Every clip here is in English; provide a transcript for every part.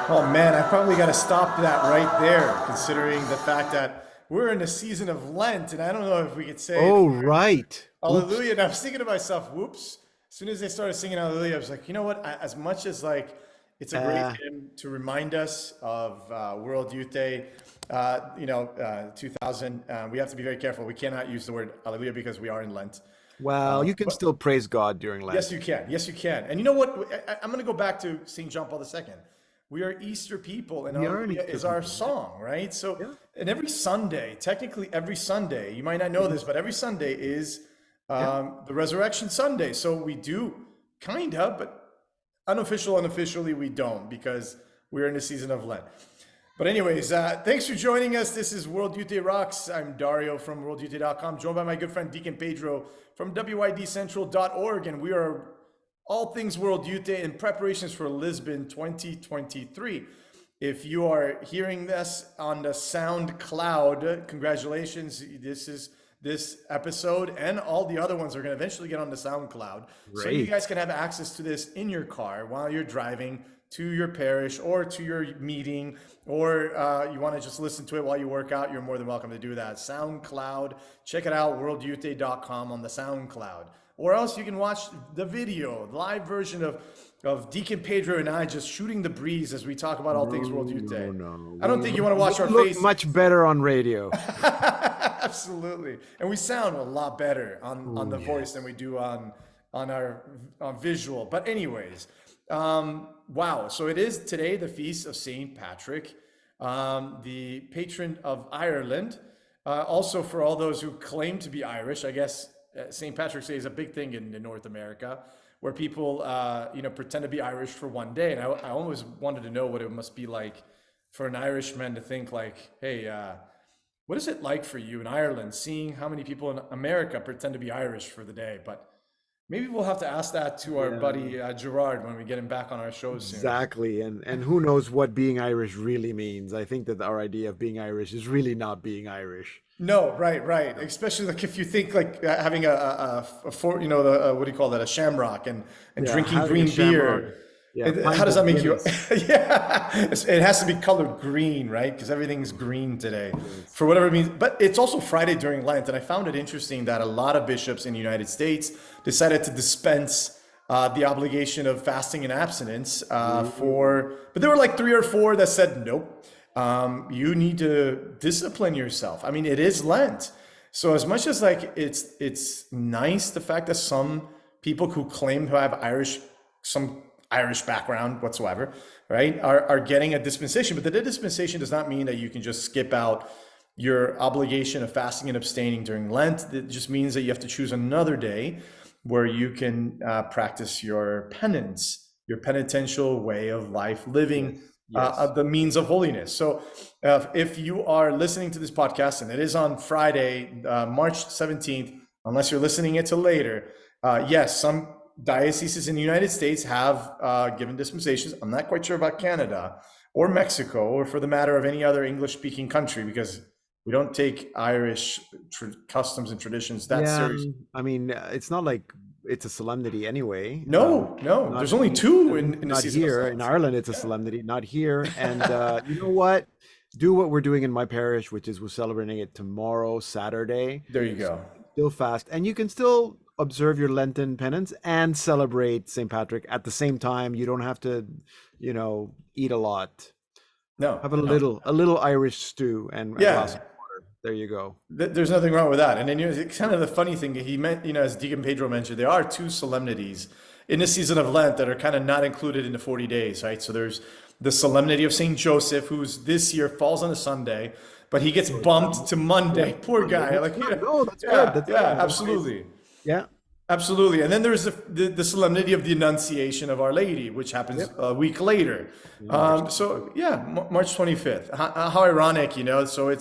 Oh man, I probably got to stop that right there, considering the fact that we're in a season of Lent, and I don't know if we could say Oh, right. Oops. Hallelujah. And I was thinking to myself, whoops. As soon as they started singing Hallelujah, I was like, you know what? As much as like it's a great Uh, hymn to remind us of World Youth Day, 2000, we have to be very careful. We cannot use the word Hallelujah because we are in Lent. well, you can But still praise God during yes, Lent. you can. Yes, you can. And you know what? I'm going to go back to St. John Paul II. We are Easter people, and We are an Hallelujah Easter is our people, right? song, right? So, Yeah. and every Sunday, technically every Sunday, you might not know Mhm. this, but every Sunday is Yeah. the Resurrection Sunday. So we do kind of, but unofficially, we don't because we're in the season of Lent. But anyways, thanks for joining us. This is WYD Rocks. I'm Dario from worldyouth.com, joined by my good friend Deacon Pedro from WYDcentral.org, and we are all things World Youth Day in preparations for Lisbon 2023. If you are hearing this on the SoundCloud, congratulations. This episode and all the other ones are going to eventually get on the SoundCloud. So you guys Great. can have access to this in your car while you're driving to your parish or to your meeting, or you want to just listen to it while you work out, you're more than welcome to do that. SoundCloud, check it out, worldyouthday.com on the SoundCloud. Or else you can watch the video, the live version of Deacon Pedro and I just shooting the breeze as we talk about all things No, World Youth no, Day. no. I don't think you want to We watch our look faces. much better on radio. Absolutely. And we sound a lot better on Oh, the voice than yes. we do on our on visual. But anyways, wow. So it is today the feast of Saint Patrick, the patron of Ireland. Also, for all those who claim to be Irish, I guess St. Patrick's Day is a big thing in North America, where people pretend to be Irish for one day. And I always wanted to know what it must be like for an Irishman to think like, hey, what is it like for you in Ireland, seeing how many people in America pretend to be Irish for the day? But maybe we'll have to ask that to our Yeah. buddy Gerard when we get him back on our show soon. Exactly. And who knows what being Irish really means. I think that our idea of being Irish is really not being Irish. No, right, right. Yeah. Especially like if you think like having a for what do you call that, a shamrock and Yeah, drinking having a green shamrock. beer. Yeah, How pint does that of make you? Guinness. Yeah, it has to be colored green, right? Because everything's green today, Yes. for whatever it means. But it's also Friday during Lent, and I found it interesting that a lot of bishops in the United States decided to dispense the obligation of fasting and abstinence Mm. but there were like three or four that said nope. You need to discipline yourself. I mean, it is Lent. So as much as like it's nice the fact that some people who claim to have some Irish background whatsoever, right, are getting a dispensation, but the dispensation does not mean that you can just skip out your obligation of fasting and abstaining during Lent. It just means that you have to choose another day where you can practice your penance, your penitential way of life, living Yes. Yes. the means of holiness. So, if you are listening to this podcast and it is on Friday, March 17th, unless you're listening it till later, yes, some dioceses in the United States have given dispensations. I'm not quite sure about Canada or Mexico, or for the matter of any other English speaking country, because we don't take Irish customs and traditions that Yeah, seriously. I mean, it's not like it's a solemnity anyway. No, no, Not there's only two at least in the not season of here. In Lent. Ireland, it's a Yeah, solemnity, not here. And you know what? Do what we're doing in my parish, which is we're celebrating it tomorrow, Saturday. there you So go. you can still fast, and you can still observe your Lenten penance and celebrate St. Patrick at the same time. You don't have to, eat a lot. No, Have no. a little Irish stew and a glass Yeah, of water. There you go. there's nothing wrong with that. And then it's kind of the funny thing he meant, as Deacon Pedro mentioned, there are two solemnities in the season of Lent that are kind of not included in the 40 days, right? So there's the solemnity of Saint Joseph, who's this year falls on a Sunday, but he gets So bumped to yeah, Monday. Poor Monday. guy. That's Like, good. No, that's good. yeah, That's yeah, good. That's nice. absolutely. Yeah. Absolutely. And then there's the solemnity of the Annunciation of Our Lady, which happens Yep. a week later. Yeah, March 25th. So, yeah, March 25th. How ironic, So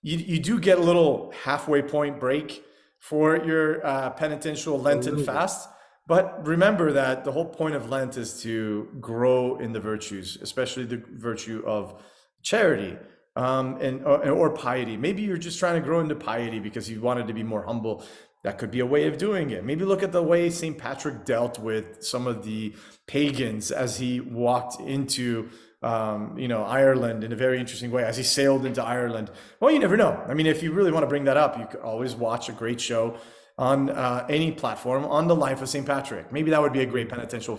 you do get a little halfway point break for your penitential A Lenten little bit. fast. But remember that the whole point of Lent is to grow in the virtues, especially the virtue of charity or piety. Maybe you're just trying to grow into piety because you wanted to be more humble. That could be a way of doing it. Maybe look at the way St. Patrick dealt with some of the pagans as he walked into Ireland in a very interesting way as he sailed into Ireland. Well, you never know. I mean, if you really want to bring that up, you could always watch a great show on any platform on the life of St. Patrick. Maybe that would be a great penitential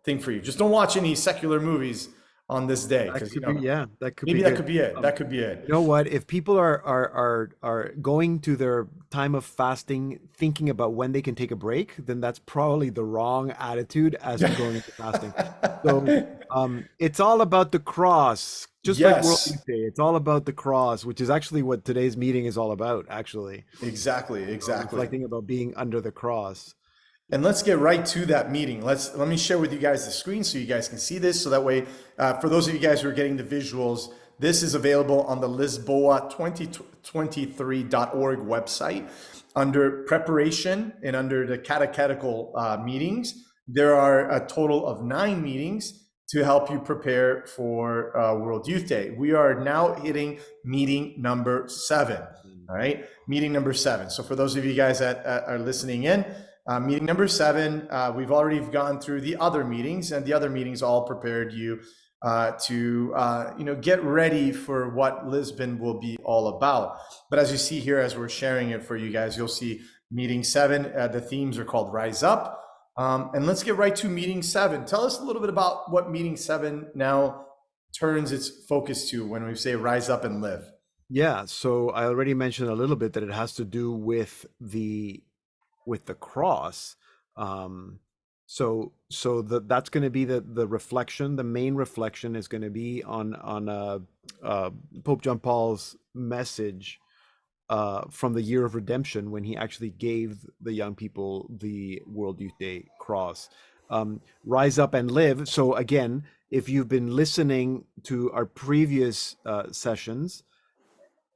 thing for you. Just don't watch any secular movies on this day, That because could be, yeah, that could be maybe that good. could be it. Um, That could be you it. know what? If people are going to their time of fasting thinking about when they can take a break, then that's probably the wrong attitude as to going into fasting. So it's all about the cross, just like World Yes, Youth Day. It's all about the cross, which is actually what today's meeting is all about, actually. exactly, exactly. Reflecting about being under the cross. And let's get right to that meeting. Let me share with you guys the screen so you guys can see this. So that way, for those of you guys who are getting the visuals, this is available on the Lisboa2023.org website under preparation and under the catechetical meetings. There are a total of 9 meetings to help you prepare for World Youth Day. We are now hitting meeting number 7. All right, meeting number 7. So for those of you guys that are listening in, meeting number 7, we've already gone through the other meetings, and the other meetings all prepared you to get ready for what Lisbon will be all about. But as you see here, as we're sharing it for you guys, you'll see meeting 7. The themes are called Rise Up. And let's get right to meeting 7. Tell us a little bit about what meeting 7 now turns its focus to when we say rise up and live. Yeah, so I already mentioned a little bit that it has to do with the cross. Um, that's going to be the reflection. The main reflection is going to be on Pope John Paul's message from the year of redemption when he actually gave the young people the World Youth Day cross. Rise up and live. So again, if you've been listening to our previous sessions,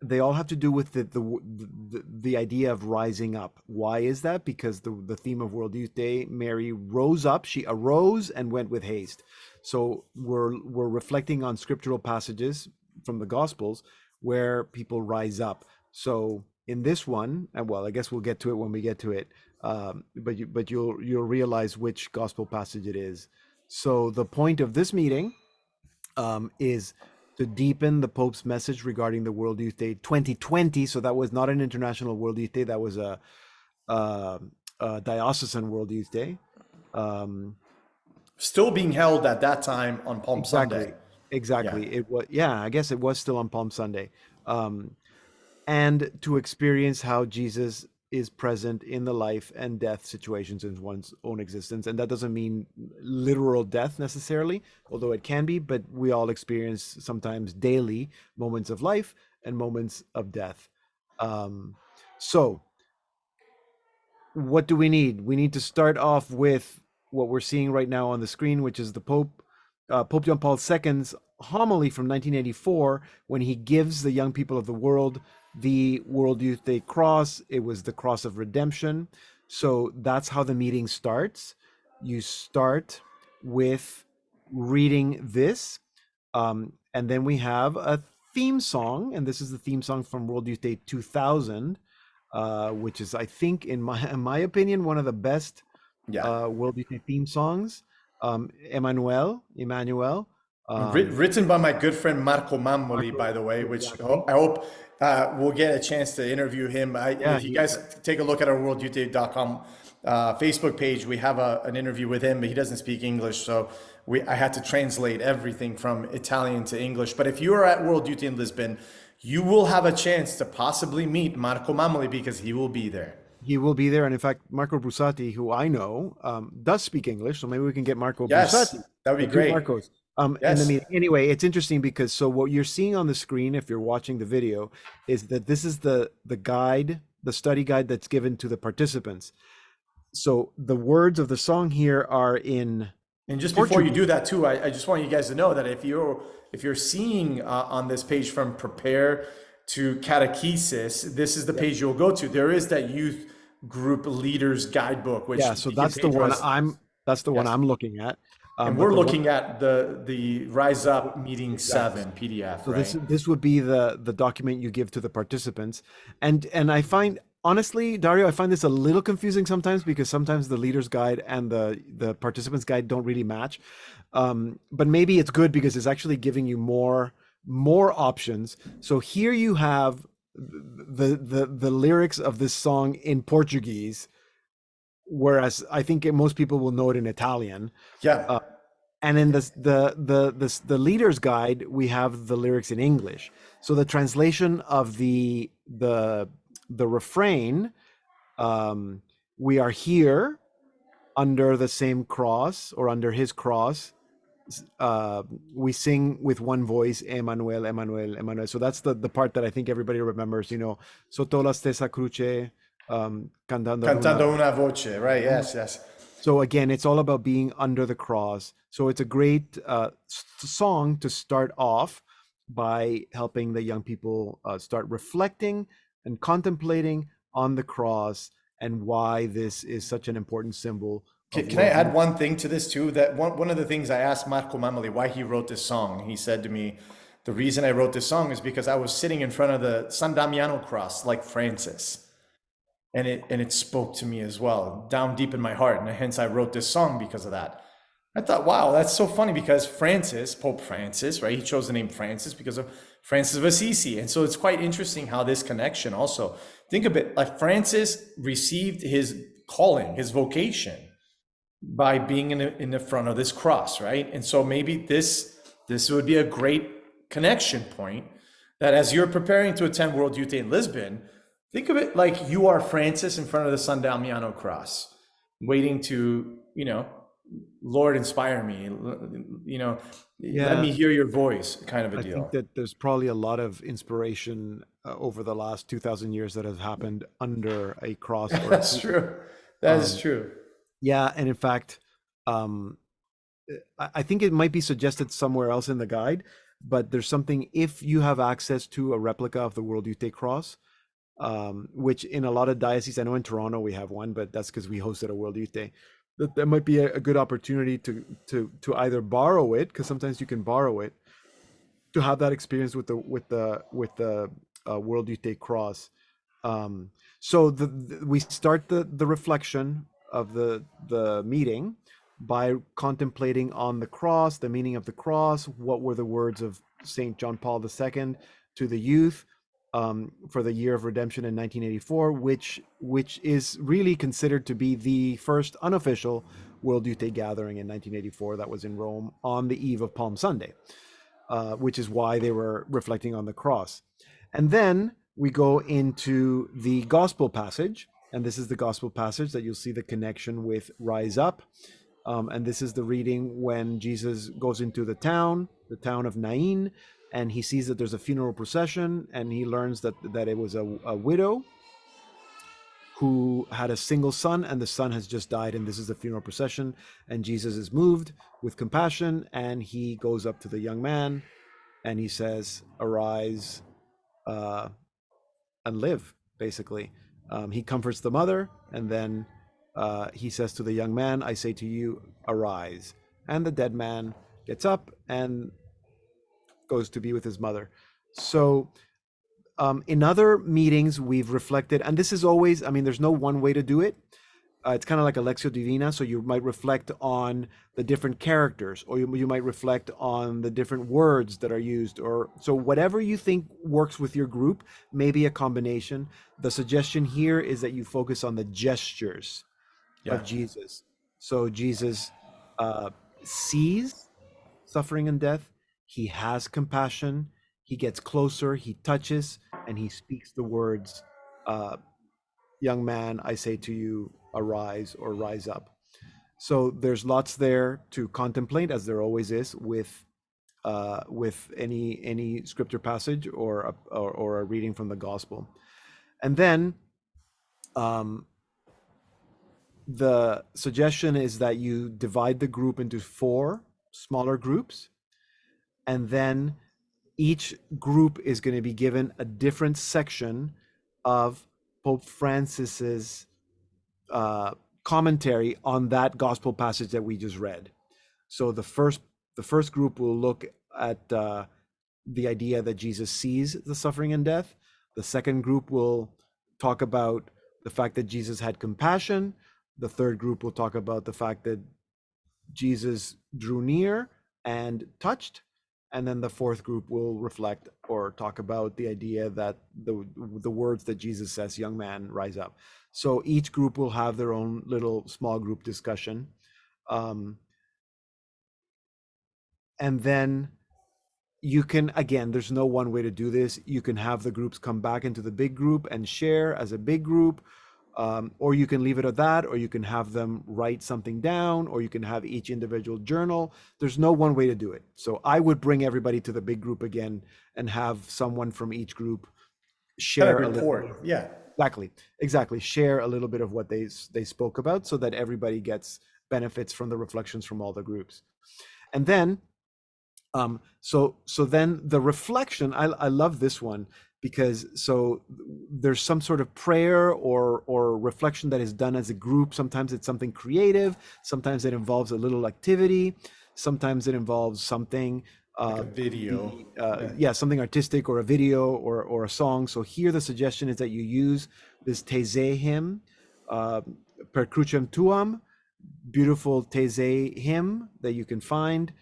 they all have to do with the idea of rising up. Why is that? Because the theme of World Youth Day, Mary rose up, she arose and went with haste. So we're reflecting on scriptural passages from the Gospels where people rise up. So in this one, and well, I guess we'll get to it when we get to it. But you'll realize which gospel passage it is. So the point of this meeting is to deepen the Pope's message regarding the World Youth Day 2020. So that was not an international World Youth Day; that was a diocesan World Youth Day. Still being held at that time on Palm Sunday. Exactly, Yeah. exactly. It was, yeah. I guess it was still on Palm Sunday, and to experience how Jesus is present in the life and death situations in one's own existence. And that doesn't mean literal death necessarily, although it can be, but we all experience sometimes daily moments of life and moments of death. So what do we need? We need to start off with what we're seeing right now on the screen, which is the Pope John Paul II's homily from 1984, when he gives the young people of the world the World Youth Day cross. It was the cross of redemption. So that's how the meeting starts. You start with reading this, and then we have a theme song, and this is the theme song from World Youth Day 2000, which is, I think, in my opinion, one of the best Yeah. World Youth Day theme songs. Emmanuel. Written by my good friend Marco Mammoli, Marco, by the way, which exactly. I hope we'll get a chance to interview him. Yeah, If you guys take a look at our worldyouthday.com Facebook page, we have an interview with him, but he doesn't speak English, so I had to translate everything from Italian to English. But if you are at World Youth Day in Lisbon, you will have a chance to possibly meet Marco Mammoli because he will be there. he will be there, and in fact, Marco Brusati, who I know, does speak English, so maybe we can get Marco Yes, Brusati, that would be the two great. Marcos, in the Yes. meeting. Anyway, it's interesting because so what you're seeing on the screen, if you're watching the video, is that this is the guide, the study guide that's given to the participants. So the words of the song here are in And just before you Portuguese. do that too, I just want you guys to know that if you're seeing on this page from prepare to catechesis, this is the Yep. page you'll go to. There is that youth group leaders guidebook, which Yeah, so you can pay for us. that's the one Yes, I'm looking at. and But we're the one looking at the Rise Up Meeting exactly. 7 PDF, So right? this would be the document you give to the participants, and I find honestly, Dario, I find this a little confusing sometimes because sometimes the leader's guide and the participants guide don't really match. But maybe it's good because it's actually giving you more options. So here you have the lyrics of this song in Portuguese, whereas I think most people will know it in Italian. Yeah. Uh, and in the leader's guide, we have the lyrics in English. So the translation of the refrain, um, we are here under the same cross or under his cross. Uh, we sing with one voice, Emmanuel, Emmanuel, Emmanuel. So that's the part that I think everybody remembers. Sotto la stessa croce, cantando ad una. Cantando una voce, right? Yes, yes. So again, it's all about being under the cross. So it's a great song to start off by helping the young people start reflecting and contemplating on the cross and why this is such an important symbol of Can I world add unity. one thing to this too? That one of the things I asked Marco Mameli why he wrote this song. He said to me, the reason I wrote this song is because I was sitting in front of the San Damiano cross like Francis. And it spoke to me as well, down deep in my heart. And hence I wrote this song because of that. I thought, wow, that's so funny because Francis, Pope Francis, right? He chose the name Francis because of Francis of Assisi. And so it's quite interesting how this connection also, think of it like Francis received his calling, his vocation by being in the front of this cross, right? And so maybe this would be a great connection point that as you're preparing to attend World Youth Day in Lisbon, think of it like you are Francis in front of the San Damiano cross, waiting to, Lord, inspire me, let Yeah, me hear your voice, kind of a I think deal. that there's probably a lot of inspiration over the last 2,000 years that has happened under a cross or a That's crucifix. true. That is Um, true. yeah, and in fact, um, I think it might be suggested somewhere else in the guide, but there's something if you have access to a replica of the World Youth Day Cross, which in a lot of dioceses, I know in Toronto we have one, but that's because we hosted a World Youth Day. That might be a good opportunity to either borrow it, because sometimes you can borrow it, to have that experience with the World Youth Day Cross. Um, so we start the reflection of the meeting by contemplating on the cross, the meaning of the cross. What were the words of Saint John Paul II to the youth for the year of redemption in 1984, which is really considered to be the first unofficial World Youth Day gathering in 1984 that was in Rome on the eve of Palm Sunday, which is why they were reflecting on the cross. And then we go into the gospel passage, and this is the gospel passage that you'll see the connection with Rise Up. And this is the reading when Jesus goes into the town of Nain, and he sees that there's a funeral procession, and he learns that it was a widow who had a single son, and the son has just died, and this is the funeral procession. And Jesus is moved with compassion, and he goes up to the young man, and he says, "Arise, uh, and live," basically. He comforts the mother, and then he says to the young man, "I say to you, arise." And the dead man gets up and goes to be with his mother. So, in other meetings, we've reflected, and this is always, I mean, there's no one way to do it. It's kind of like a Lectio Divina. So you might reflect on the different characters, or you might reflect on the different words that are used, or so whatever you think works with your group, maybe a combination. The suggestion here is that you focus on the gestures Yeah. of Jesus. So Jesus uh, sees suffering and death, he has compassion, he gets closer, he touches, and he speaks the words, uh, young man, I say to you, arise or rise up. So there's lots there to contemplate, as there always is with any scripture passage or a reading from the gospel. And then um, the suggestion is that you divide the group into four smaller groups, and then each group is going to be given a different section of Pope Francis's uh, commentary on that gospel passage that we just read. So the first group will look at the idea that Jesus sees the suffering and death. The second group will talk about the fact that Jesus had compassion. The third group will talk about the fact that Jesus drew near and touched. And then the fourth group will reflect or talk about the idea that the words that Jesus says, young man, rise up. So each group will have their own little small group discussion. Um, and then you can, again, there's no one way to do this. You can have the groups come back into the big group and share as a big group, or you can leave it at that, or you can have them write something down, or you can have each individual journal. There's no one way to do it. So I would bring everybody to the big group again and have someone from each group Kind of share a little bit. report. Yeah. Exactly, share a little bit of what they spoke about, so that everybody gets benefits from the reflections from all the groups. And then so then the reflection, I love this one, because so there's some sort of prayer or reflection that is done as a group. Sometimes it's something creative, sometimes it involves a little activity, sometimes it involves something Like a video. Yeah. yeah, something artistic, or a video, or a song. So here the suggestion is that you use this Taizé hymn, uh, Per Crucem Tuam, beautiful Taizé hymn that you can find.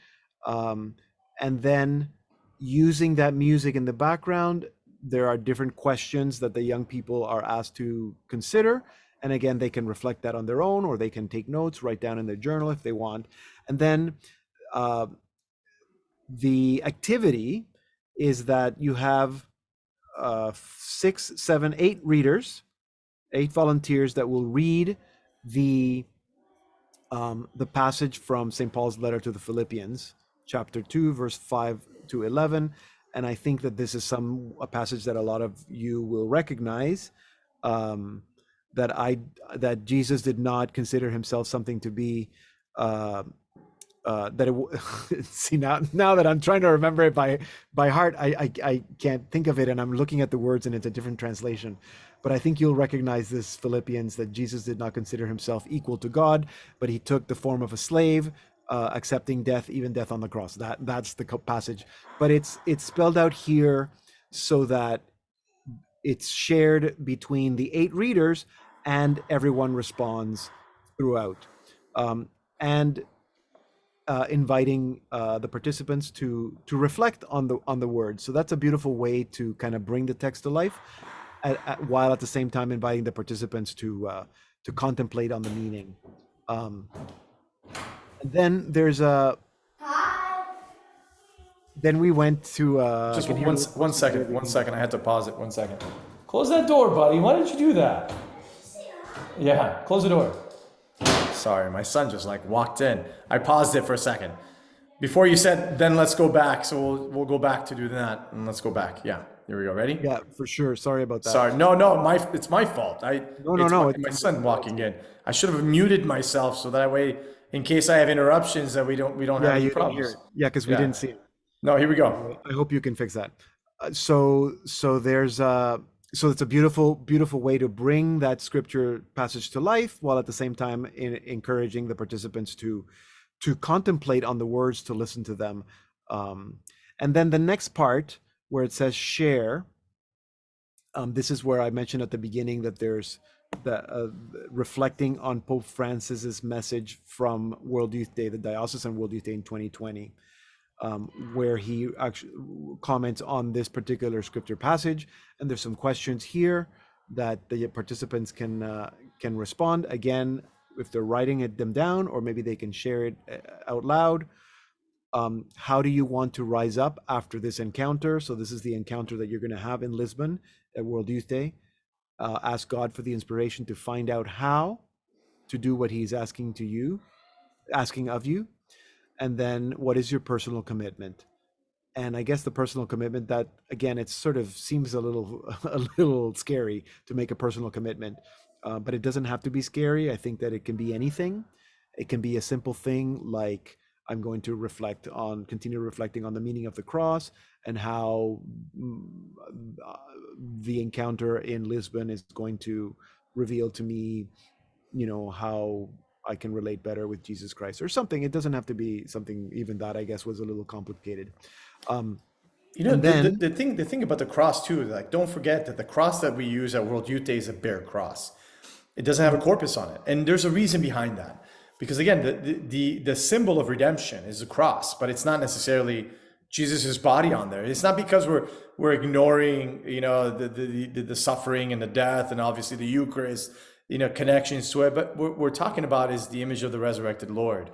Um, and then using that music in the background, there are different questions that the young people are asked to consider. And again, they can reflect that on their own, or they can take notes, write down in their journal if they want. And then uh, the activity is that you have 6, 7, 8 readers, 8 volunteers that will read the passage from St. Paul's letter to the Philippians, chapter 2, verse 5 to 11. And I think that this is a passage that a lot of you will recognize, um, that Jesus did not consider himself something to be uh, that it see, now that I'm trying to remember it by heart, I can't think of it, and I'm looking at the words and it's a different translation. But I think you'll recognize this Philippians, that Jesus did not consider himself equal to God, but he took the form of a slave, accepting death, even death on the cross. That's the passage. But it's spelled out here so that it's shared between the 8 readers, and everyone responds throughout. And inviting the participants to reflect on the words. So that's a beautiful way to kind of bring the text to life, while at the same time inviting the participants to contemplate on the meaning. Um, and then there's a then we went to I Just can hear one, little one voices in the second. other One room. second. I had to pause it. 1 second. Close that door, buddy. Why did you do that? Yeah. Close the door. Sorry, my son just like walked in. I paused it for a second. Before you said, then let's go back. So we'll go back to do that, and let's go back. Yeah. Here we go. Ready? Yeah, for sure. Sorry about that. Sorry. No, no. It's my fault. No, no, It's no. my son walking in. I should have muted myself so that way, in case I have interruptions, that we don't have Yeah, any you didn't hear problems. it. Yeah, because we Yeah. didn't see it. No. Here we go. I hope you can fix that. So there's so it's a beautiful way to bring that scripture passage to life, while at the same time encouraging the participants to contemplate on the words, to listen to them. Um, and then the next part, where it says share, this is where I mentioned at the beginning that there's the reflecting on Pope Francis's message from World Youth Day, the Diocesan World Youth Day in 2020, where he actually comments on this particular scripture passage. And there's some questions here that the participants can respond, again, if they're writing them down, or maybe they can share it out loud. How do you want to rise up after this encounter? So this is the encounter that you're going to have in Lisbon at World Youth Day. Ask God for the inspiration to find out how to do what he's asking of you. And then what is your personal commitment? And I guess the personal commitment, that again, it sort of seems a little a little scary to make a personal commitment, but it doesn't have to be scary. I think that it can be anything. It can be a simple thing like, I'm going to continue reflecting on the meaning of the cross, and how uh, the encounter in Lisbon is going to reveal to me, how I can relate better with Jesus Christ, or something. It doesn't have to be something, even that I guess was a little complicated. Um, You know, And then, the thing about the cross too, like don't forget that the cross that we use at World Youth Day is a bare cross. It doesn't have a mhm, corpus on it, and there's a reason behind that. Because again, the symbol of redemption is a cross, but it's not necessarily Jesus's body on there. It's not because we're ignoring, you know, the suffering and the death, and obviously the Eucharist, you know, connections to it. But what we're talking about is the image of the resurrected Lord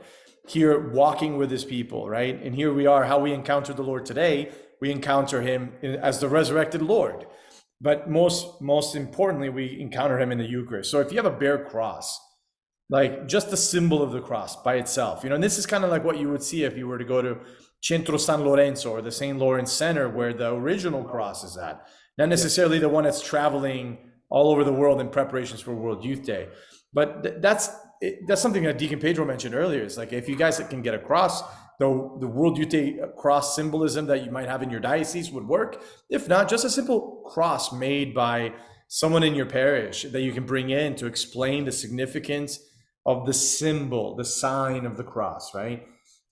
here walking with his people, right? And here we are, how we encounter the Lord today. We encounter him as the resurrected Lord. But most importantly, we encounter him in the Eucharist. So if you have a bare cross, like just the symbol of the cross by itself, you know, and this is kind of like what you would see if you were to go to Centro San Lorenzo or the St. Lawrence Center where the original cross is at, not yeah, necessarily the one that's traveling all over the world in preparations for World Youth Day. But that's something that Deacon Pedro mentioned earlier. Is like if you guys can get across the World Youth Day cross symbolism that you might have in your diocese would work. If not, just a simple cross made by someone in your parish that you can bring in to explain the significance of the symbol, the sign of the cross, right?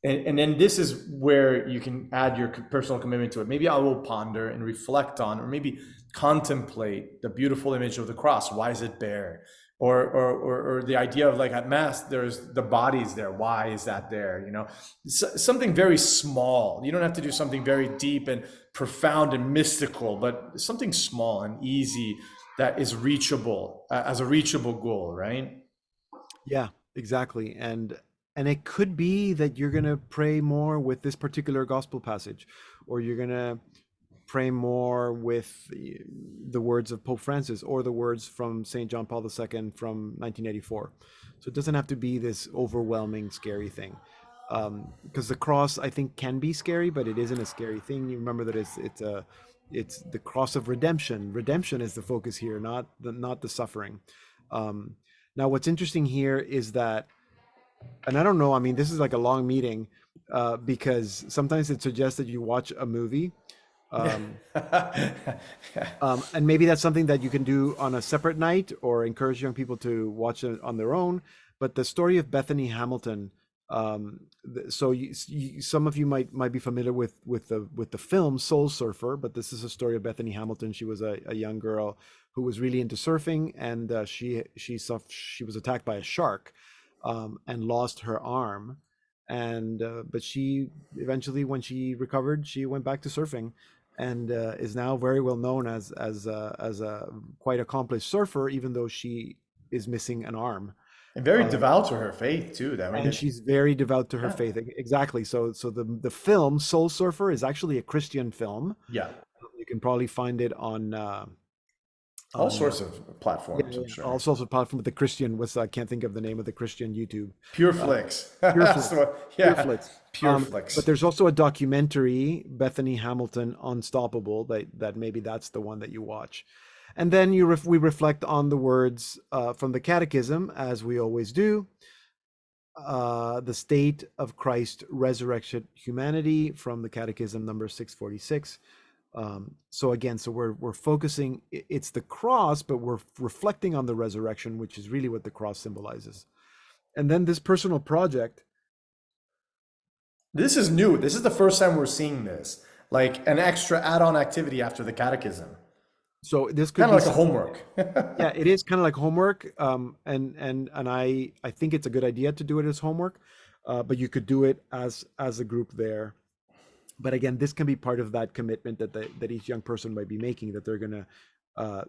And then this is where you can add your personal commitment to it. Maybe I will ponder and reflect on, or maybe contemplate the beautiful image of the cross. Why is it bare? Or the idea of like at mass, there's the body's there. Why is that there? You know, something very small. You don't have to do something very deep and profound and mystical, but something small and easy that is reachable as a reachable goal, right? yeah, exactly. And it could be that you're going to pray more with this particular gospel passage, or you're going to pray more with the words of Pope Francis or the words from St. John Paul II from 1984. So it doesn't have to be this overwhelming, scary thing. Because the cross, I think, can be scary, but it isn't a scary thing. You remember that it's the cross of redemption. Redemption is the focus here, not the suffering. Um, Now, what's interesting here is that, and I don't know. I mean, this is like a long meeting because sometimes it suggests that you watch a movie. Yeah. Um, and maybe that's something that you can do on a separate night or encourage young people to watch it on their own. But the story of Bethany Hamilton. So some of you might be familiar with the film Soul Surfer, but this is a story of Bethany Hamilton. She was a young girl who was really into surfing, and she was attacked by a shark, and lost her arm. And but she eventually, when she recovered, she went back to surfing and is now very well known as a quite accomplished surfer, even though she is missing an arm. And very Uh, devout to her faith too. I mean, and she's very devout to her yeah, faith. Exactly. So the film Soul Surfer is actually a Christian film. yeah, You can probably find it all on sorts of platforms, I'm all sure. sorts of platform with the Christian. What's I can't think of the name of the Christian YouTube. Pure Uh, flicks. Pure That's the Flix. one. Pure Yeah, Flix. pure But flicks. there's also a documentary, Bethany Hamilton Unstoppable, that maybe that's the one that you watch. And then we reflect on the words from the Catechism, as we always do. The state of Christ resurrection humanity from the Catechism number 646. So again, so we're focusing. It's the cross, but we're reflecting on the resurrection, which is really what the cross symbolizes. And then this personal project. This is new. This is the first time we're seeing this, like an extra add-on activity after the catechism, So this could kind of be like a something. homework. Yeah, it is kind of like homework. And I think it's a good idea to do it as homework, but you could do it as a group there. But again, this can be part of that commitment that each young person might be making, that they're going to uh,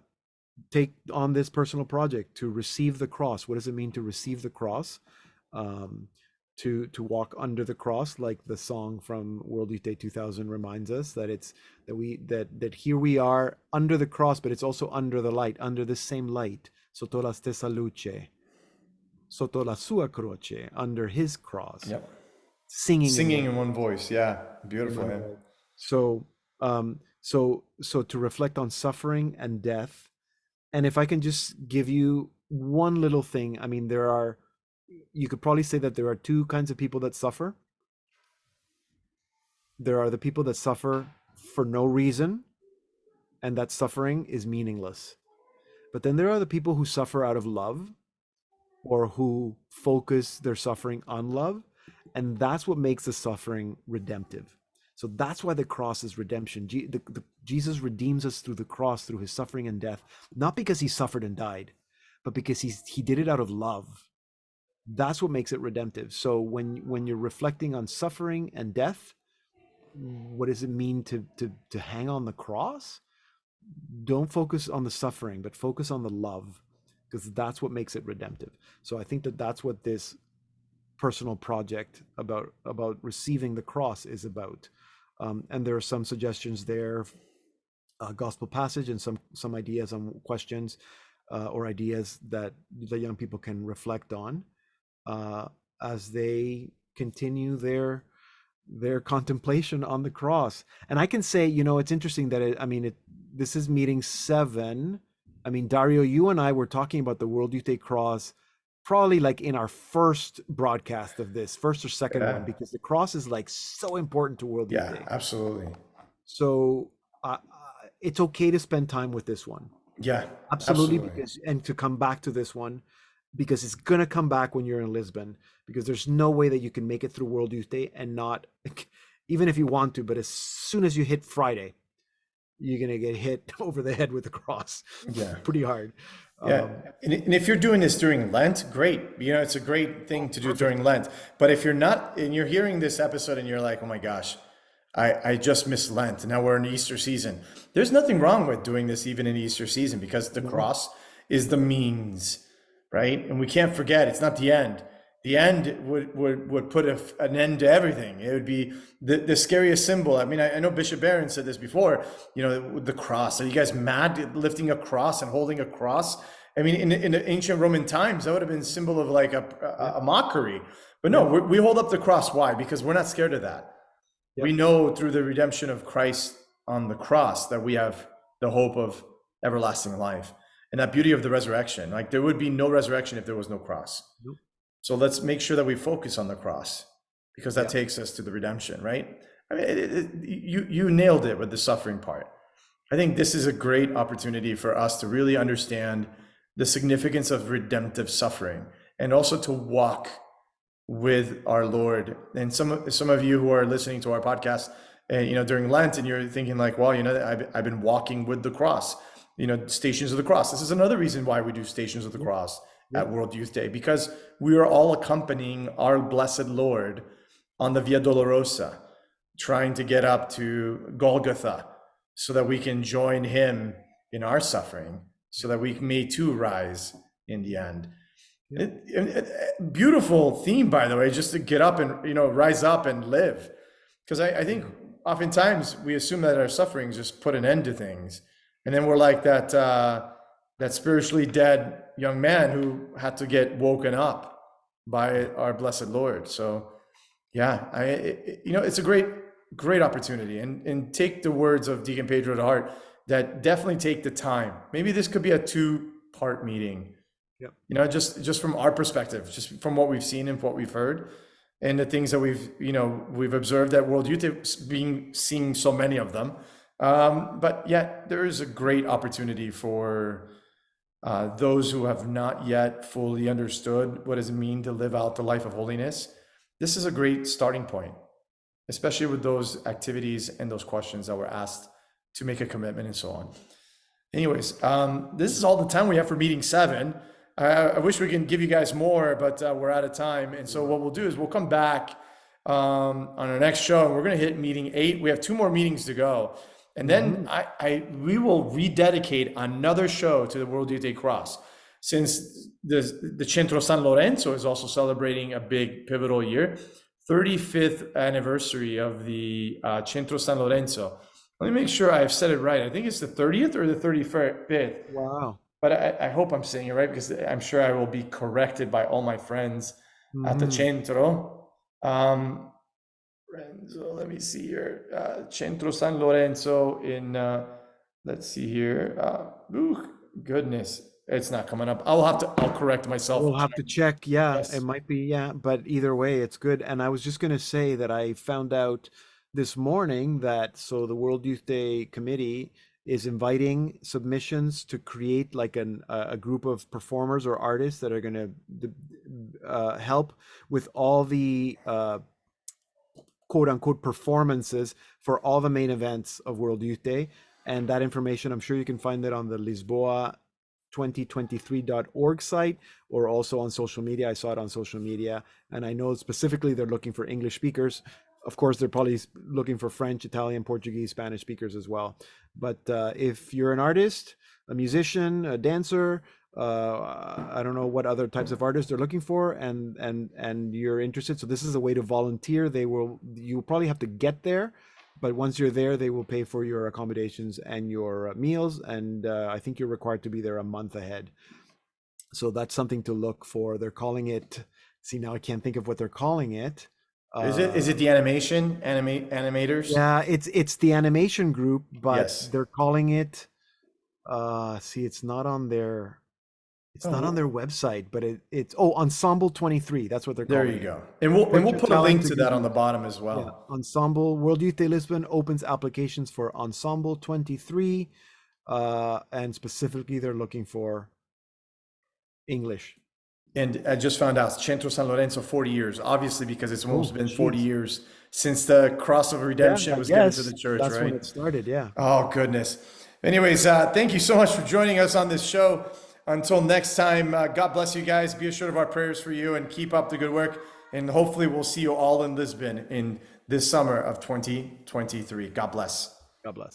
take on this personal project to receive the cross. What does it mean to receive the cross? Um, to walk under the cross, like the song from World Youth Day 2000 reminds us, that it's that here we are under the cross, but it's also under the light, under the same light, sotto la stessa luce, sotto la sua croce, under his cross, Yep. singing in Singing one in one voice. Yeah. in Beautiful. one Yeah. voice. So so to reflect on suffering and death. And if I can just give you one little thing, I mean, you could probably say that there are two kinds of people that suffer. There are the people that suffer for no reason, and that suffering is meaningless. But then there are the people who suffer out of love, or who focus their suffering on love, and that's what makes the suffering redemptive. So that's why the cross is redemption. Jesus redeems us through the cross, through his suffering and death, not because he suffered and died, but because he did it out of love. That's what makes it redemptive. So when you're reflecting on suffering and death, what does it mean to hang on the cross? Don't focus on the suffering, but focus on the love, because that's what makes it redemptive. So I think that that's what this personal project about receiving the cross is about. And there are some suggestions there, gospel passage, and some ideas on questions or ideas that the young people can reflect on uh, as they continue their contemplation on the cross. And I can say, it's interesting that this is meeting 7. I mean, Dario, you and I were talking about the World Youth Day Cross probably like in our first broadcast of this, first or second Yeah. one, because the cross is like so important to World Youth Yeah, Day. absolutely. So it's okay to spend time with this one. Yeah, Absolutely, absolutely. because and to come back to this one because it's gonna come back when you're in Lisbon, because there's no way that you can make it through World Youth Day and not, even if you want to, but as soon as you hit Friday, you're gonna get hit over the head with the cross Yeah. pretty hard. Yeah. Um, And if you're doing this during Lent, great. It's a great thing to do Perfect. during Lent. But if you're not, and you're hearing this episode and you're like, oh my gosh, I just missed Lent. Now we're in Easter season. There's nothing wrong with doing this even in Easter season because the No. cross is the means, right? And we can't forget it's not the end. The end would put an end to everything. It would be the scariest symbol. I mean, I know Bishop Barron said this before, the cross. Are you guys mad lifting a cross and holding a cross? I mean, in the ancient Roman times, that would have been a symbol of like Yeah. a mockery. But no, Yeah. we hold up the cross. Why? Because we're not scared of that. We Yep. know through the redemption of Christ on the cross that we have the hope of everlasting life and that beauty of the resurrection. Like there would be no resurrection if there was no cross. Nope. So let's make sure that we focus on the cross because that Yeah. takes us to the redemption, right? I mean, you nailed it with the suffering part. I think this is a great opportunity for us to really understand the significance of redemptive suffering and also to walk with our Lord. And some of you who are listening to our podcast, during Lent, and you're thinking like, well, I've been walking with the cross, Stations of the Cross. This is another reason why we do Stations of the Yep. Cross at Yep. World Youth Day, because we are all accompanying our blessed Lord on the Via Dolorosa, trying to get up to Golgotha so that we can join him in our suffering, so that we may too rise in the end. Yep. Beautiful theme, by the way, just to get up and rise up and live, because I think oftentimes we assume that our sufferings just put an end to things, and then we're like that spiritually dead young man who had to get woken up by our blessed Lord. So yeah, it's a great opportunity, and take the words of Deacon Pedro to heart. That definitely take the time. Maybe this could be a 2-part meeting, Yep. just from our perspective, just from what we've seen and what we've heard, and the things that we've observed at World Youth, seeing so many of them. But yet there is a great opportunity for those who have not yet fully understood what does it mean to live out the life of holiness. This is a great starting point, especially with those activities and those questions that were asked to make a commitment and so on. Anyways, this is all the time we have for meeting 7. I wish we can give you guys more, but we're out of time. And so what we'll do is we'll come back on our next show, and we're going to hit meeting 8. We have 2 more meetings to go. And then we will rededicate another show to the World Youth Day Cross. Since the Centro San Lorenzo is also celebrating a big pivotal year, 35th anniversary of the Centro San Lorenzo. Let me make sure I've said it right. I think it's the 30th or the 35th. Wow. But I hope I'm saying it right, because I'm sure I will be corrected by all my friends at the Centro. So let me see here. Centro San Lorenzo in, let's see here. Goodness, it's not coming up. I'll correct myself. We'll have to check. Yeah, it Yes. might be. Yeah, but either way, it's good. And I was just going to say that I found out this morning that the World Youth Day Committee is inviting submissions to create like a group of performers or artists that are going to help with all the quote unquote performances for all the main events of World Youth Day. And that information, I'm sure you can find it on the Lisboa 2023.org site or also on social media. I saw it on social media, and I know specifically they're looking for English speakers. Of course, they're probably looking for French, Italian, Portuguese, Spanish speakers as well. But if you're an artist, a musician, a dancer, I don't know what other types of artists they're looking for, and you're interested. So this is a way to volunteer. You'll probably have to get there, but once you're there, they will pay for your accommodations and your meals. And I think you're required to be there a month ahead. So that's something to look for. They're calling it. See, now I can't think of what they're calling it. Is it the animators? Yeah, it's the animation group, but Yes. they're calling it. See, it's not on their. It's not on Oh, their website, but it's Ensemble 23. That's what they're there calling you it. go. And we'll Put your put a talent link to to good that on the use. bottom as Yeah, well. Ensemble World Youth Day Lisbon opens applications for Ensemble 23, and specifically they're looking for English. And I just found out Centro San Lorenzo 40 years, obviously because it's almost Oh, been 40 jeez. years since the cross of Yeah, redemption I was given to the guess church, that's when right? it started. Yeah. Oh, goodness. Anyways, thank you so much for joining us on this show. Until next time, God bless you guys. Be assured of our prayers for you and keep up the good work. And hopefully, we'll see you all in Lisbon in this summer of 2023. God bless. God bless.